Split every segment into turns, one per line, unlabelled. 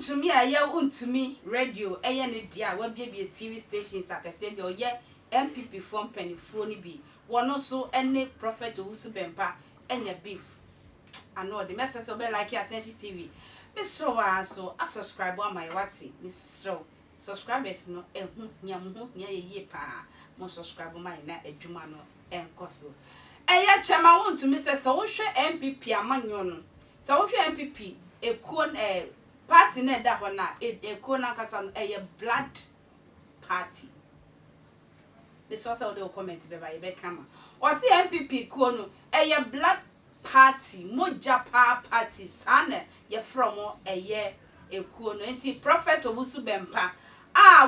Wontumi aye Wontumi radio eye ne dia wa bia TV stations akase bi oye MPP from penifo ni bi wono so ene prophet Owusu Bempah enya beef ano the message so be like attention TV Mr. wa so a subscribe on my wati Mr. subscribers no ehu nya ye pa mo subscribe my na adwuma no enkoso eye chema Wontumi se so wo hwe MPP amanyo no so wo hwe MPP ekuo party na da ho na ekuo na kasa no blood party Mr. so dey comment be ba ye kama o se MPP kuo no blood party moja party sana ye from ekuo no enti prophet Owusu Bempah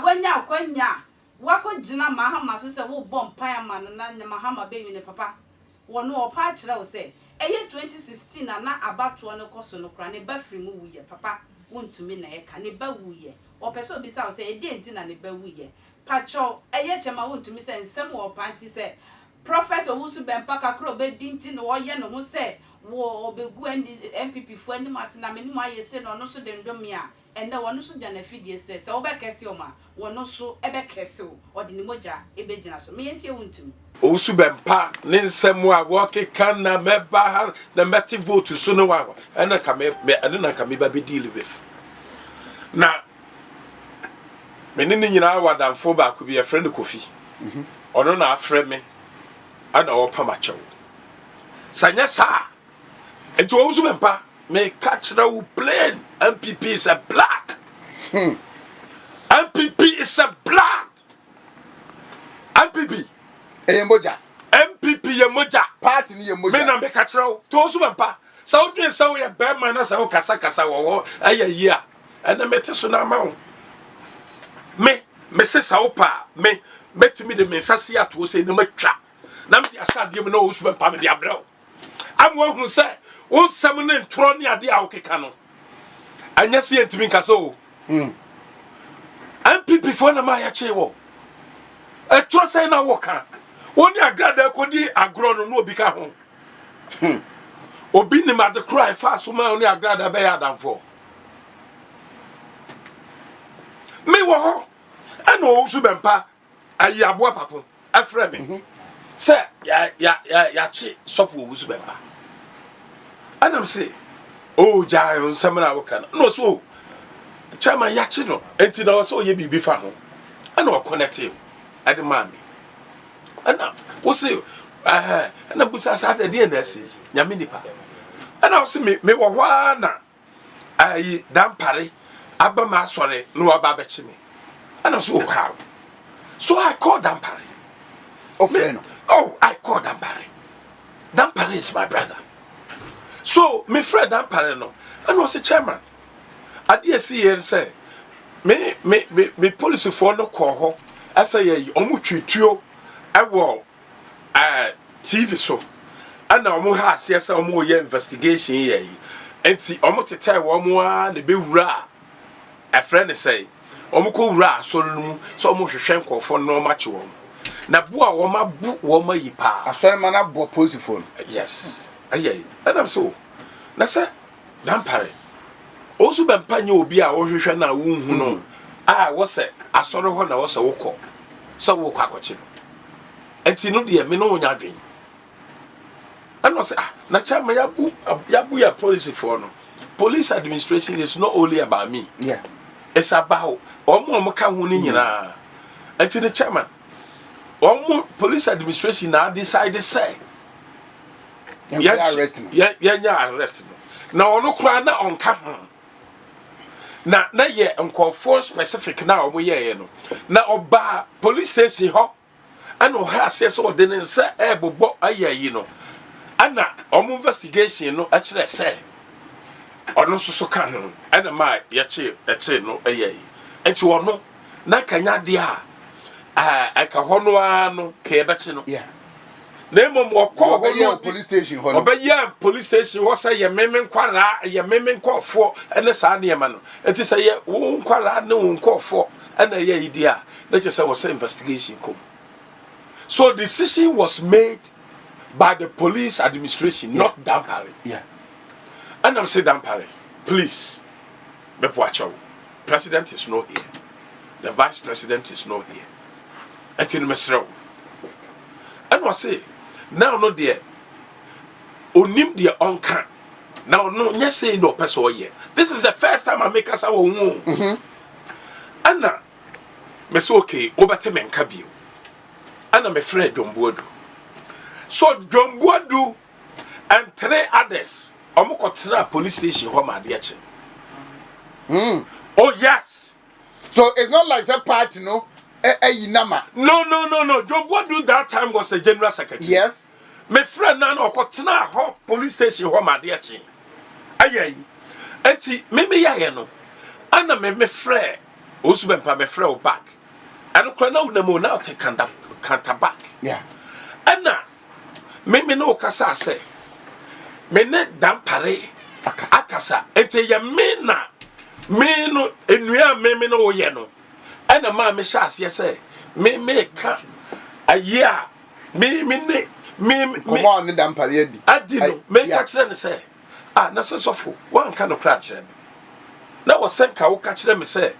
wanya kwanya wako gina Mahama so se wo bompan ama no na Mahama be wi ne papa wono opa kire wo se 2016 na abato no koso no kra ne ba firi mu wuye papa Wontumi na ye ka ne ba wuye opese obi sa wo se enti na ne ba wuye pacho chema Wontumi se nsem wo panti se prophet Owusu Bempah kakro be dinti no ye no ho se wo obegu MPP fo ani masina me ni mu aye se no so de ndom ya ende wono so gya na fidie se wo be kese o ma wono so ebe kese o ode ni moja ebe gina so me yentie Wontumi
Owusu Bempah ne nsem a wo keka na meba ha na meti vote so no wa ene ka me na ka me ba be deal with na me ni nyina wadamfo ba ko bi e friend Kofi ono na afre me ana wo pa macho sanya sa enti Owusu Bempah me catch the plain MPP is a blood MPP is a blood MPP
Moja
MPP ye moja
party ni ye moja
me na me catch the Owusu Bempah sa wo dwen sa wo ye be man na sa wo kasa wo aye yi a ena mete so na ma wo me se sa wo pa me metimi de me sase ato se na matwa na me asade me na Owusu Bempah me de abrɛw amwo hu se wo sam ne ntoro ne ade a wo keka no anya se entimi nkasa o MPP fo na ma ya che wo etoro se na wo ka woni agrada kodi agro no obi ka ho obi ni ma de cry fa so ma oni agrada be ya danfo me wo ho ana Owusu Bempah ayi aboa papo afre me se ya chi sofo Owusu Bempah anam se o jai on samra woka no so chama ya chi no enti na so ye bibi fa ho ana o connect ade mami ana wo se ana busa sa de de na se nyame nipa ana wo se me wo ho ana ayi dampare aba ma sore no aba ba chi me ana so how so I called Dampare. I called Dampare. Dampare is my brother. So, my friend Dampare no. And was a chairman. I did see here say, me police for no call. I say, omu I will TV so. And now omu has yes, omu ye investigation ye. And see, omu te tell omu the be ra. A friend say, omuko wura so nu so omu hwehwe nkofo no ma che wo na bo a wo ma bu wo ma yi pa
asore ma na bo phone
yes ayey and so na say Dampare Owusu Bempah nye obi a wo hwehwe na wo hu no wo se asore ho na wo se wokọ so wo kwa akọchi enti no de me no nya dwen and no say na chama ya police for no police administration is not only about me it's about omo ka hu ni nyina enti the chairman police administration na decide say
ya arrest
na ono kra na onka ho na ye nkofo specific na omo ye no na oba police station ho ana o ha se so de ne se ebobo ayayi no ana omo investigation no a kire say ono so ka no ana ma ye che no ayayi enti wono na kanya de a ka hono ano ka ye beche no na emom wokọ
police station ho
obeya police station wo say ye memen kwara ye memen nkofo ene sa na yema no enti say ye wo nkwara ne wo nkofo ana ye yidi a na che say wo say investigation come so the decision was made by the police administration not Dampare and I'm say Dampare please me poacho president is not here. The vice president is not here. Until Mesro. And I say, now no dear. Onim dear onka. Now no, yes say no person here. This is the first time I make us our own. Anna, Miss okay, obate men kabio. Anna me friend John Boadu. So John Boadu and 3 others. Omokotra police station home at the Oh yes.
So it's not like that party, no?
No. John Boadu that time was a general secretary.
Yes.
My friend nan okotena home police station home at the Aye. Enti me ya no. Anna me friend Owusu Bempah me friend back. And okra na unamo na take kanta back.
Yeah.
Anna me no kasa say. Me ne dampare akasa ente ya me na me no enua me no wo ye no ana ma me sha ase say me ka ayia me
come on ne dampare
adi no me ka kire ne say na sesofo wan ka no kra kire me na wo sen ka wo ka kire me say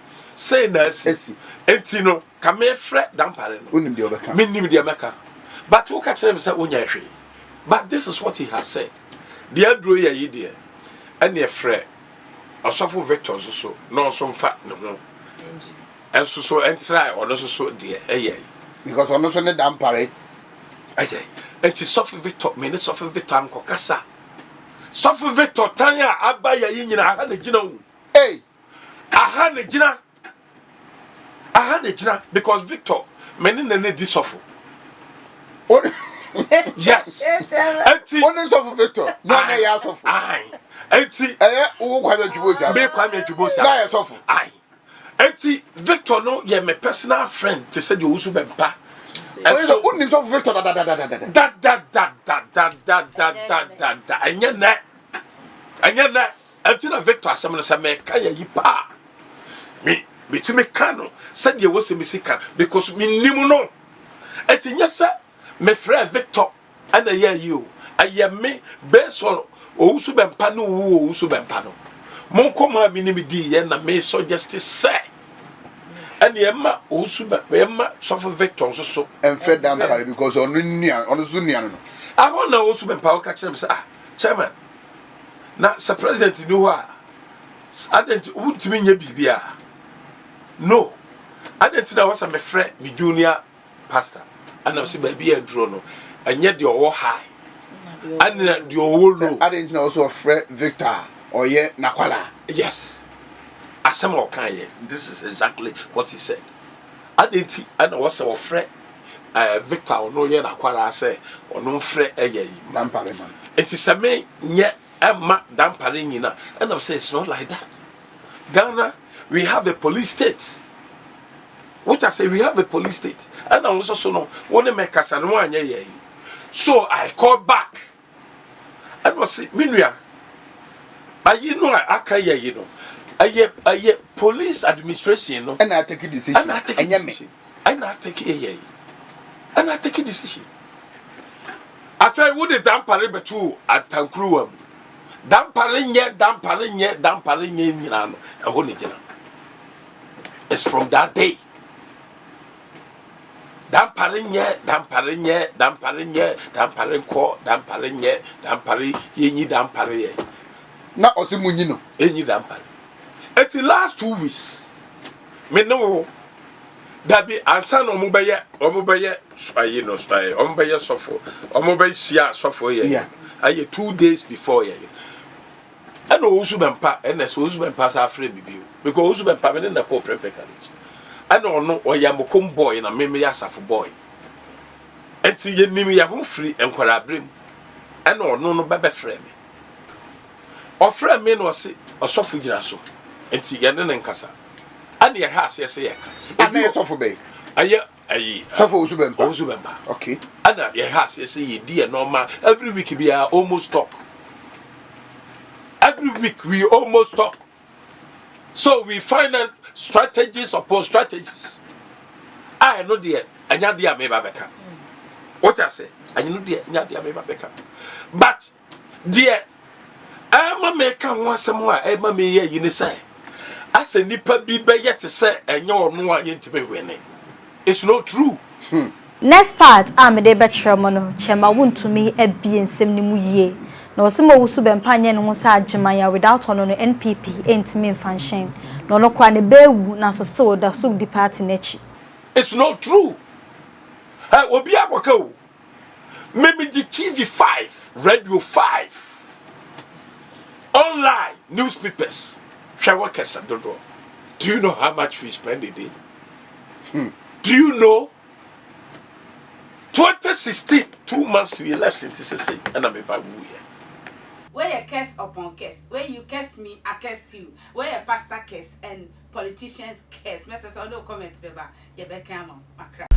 na asi enti no ka me frɛ dampare no
unim de obeka
me nim de obeka but wo ka kire me say onya hwe but this is what he has said. The adro ya yi de and ye frɛ asofo Victor so no so mfa no enso so entry ono so de eye
because ono so ne dampare
aye enti sofo Victor me ne sofo Victor anko kasa sofo Victor tan ya aba ya yi nyina aha na gina wu aha na gina because Victor me ne di sofo yes. Enti
one is of Victor. No na ya sofo.
Aye. Enti
wo kwa mejubosa.
Me kwa mejubosa.
Na ya sofo.
Aye. Enti Victor no ye my personal friend to say the Owusu Bempah.
And so one is of Victor da.
Anya na. Enti na Victor asem no say me ka ya yi pa. Me ti me ka no. Say the wo se me sika because me nim no. Enti nyasa me friend Victor and a year you. I am me best or Owusu Bempah no Owusu Bempah no. Mon koma minimidi and a me so justice say. And yemma Owusu Bempah suffer Victor so
and fed down because on Zunian.
I want no Owusu Bempah catch them say chairman. Now Sir President no I didn't want to mean your BBA. No. I didn't know was a friend, me junior pastor. And I say baby a drone and yet your high and your low.
I didn't know also a friend Victor or yet Nakwala.
Yes. As some more kind, yes. This is exactly what he said. I didn't and was our friend Victor or no yet Nakwala say or no friend a ye.
Dampariman.
It is a me yet Emma Damparinina. And I'm saying it's not like that. Ghana, we have a police state. What I say, we have a police state. And I also know want to make us an so I called back. And was it Minya? I can't you know. I police administration, no,
and I take a decision.
And I take a decision. And I take a and I take a decision. I felt would the dampare betu at Tankruam. Damparing yet, a whole dinner. It's from that day. Damparing ye dampare.
Na osimunino.
Any dampare. At the last 2 weeks, me no that be ansan omubeye, you know, omubeye sofo, omubeye sia sofo ye.
Yeah.
2 days before ye. And Owusu Bempah, and as Owusu Bempah sa frame me because Owusu Bempah me na ko prepare. I don't know why I'm a home boy and a meme for boy. And see ye name ya home free and qualabrim. I know no baby frame. Or frame me no say or soft ginasso. And see yan and cassa. And your house, yes,
and they suffer bay.
Aye,
Suffer Owusu
Bempah.
Okay.
And your house, yes, dear normal. Every week we are almost talk. Every week we almost talk. So we find out strategies upon strategies. I know dear, and ya dear me babeka. What I say, I know dear, me babeka. But dear, I'm a maker once somewhere, I'm a me ye, you say. As a nipa bi be yet to say and your no one to be winning. It's not true.
Next part, I'm a debate mono, Chema Wontumi a be in Semnimu ye. No Simo Owusu Bempah no sa Jemaya without on NPP ain't mean function. No kwane bewu na so still da so the party nechi.
It's not true. Obi akwaka. Maybe the TV5, Radio 5, online newspapers. Do you know how much we spend a day? Do you know? 2016, 2 months to election, to say, and I'm a babu here.
Where you curse upon curse, where you curse me, I curse you. Where your pastor curse and politicians curse. Message all the comments, Beba, you become a crap.